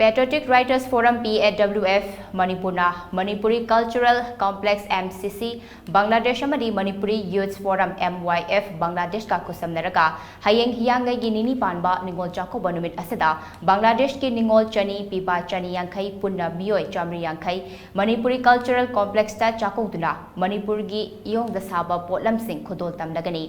Patriotic Writers Forum PAWF Manipurna Manipuri Cultural Complex MCC Bangladesh amadi Manipuri Youth Forum MYF Bangladesh ka kusamnaraga hayeng hiyangai gi nini panba Ningol Chakkouba numit asada Bangladesh ki Ningol chani pipa chani yankai punna miyoi chamri yankai Manipuri Cultural Complex ta chakouduna Manipur gi iyong da saba potlam sing khodol tamdagani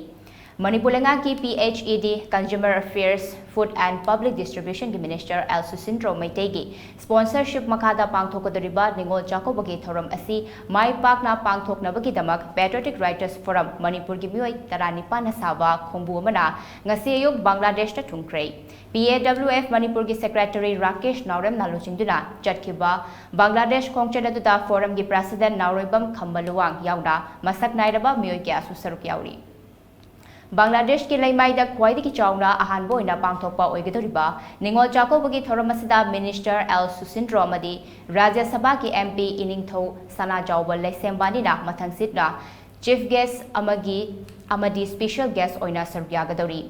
Manipur ki PHED Consumer Affairs Food and Public Distribution ki Minister L Susindro Maitegi sponsorship makada pangthoknabagidamak Ningol Chakkouba Thouram asi mai pakna Pangthoknabagidamak Patriotic Writers Forum Manipur ki miyoi taranipa na saba khongbu amana ngasi ayuk Bangladesh ta thungkhrei PAWF Manipur ki Secretary Rakesh Naurem naluchingduna chatkiba Bangladesh khongchen aduda forum ki President Nauroibam Khambaluwang yauna masak nairaba miyoi ki asu saruk yauri Bangladesh ki laimaida khwaidagi chauna ahanbo ina pangthokpa oigadoriba Ningol Chakkouba Thouram asida Minister L Susindro amadi Rajya Sabha ki MP Iningthau Sana Jauba Laisembanina mathangsitna Chief Guest amadi Special Guest oina saryagadori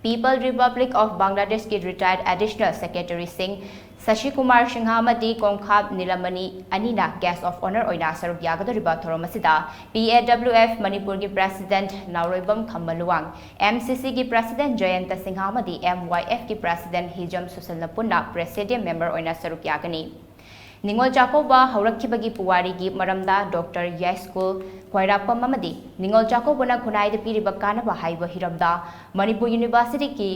People Republic of Bangladesh ki retired Additional Secretary Singh Sashi Kumar Singha amadi Kongkhap Nilamani Anina Guest of Honor oina saruk yagadoriba Thouram asida PAWF Manipur ki President Nauroibam Khambaluwang MCC ki President Jayanta Singha amadi MYF ki President Hijam Susalna punna Presidium Member oina saruk yagani Ningol Chakkouba haurakkhibagi puwari gi maramda Dr. Yaskul Khwairapam amadi Ningol Chakkouba na khunai da piriba kanaba haiba hiramda Manipur University ki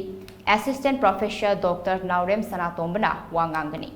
Assistant Professor Dr. Naurem Sanatombana wangangani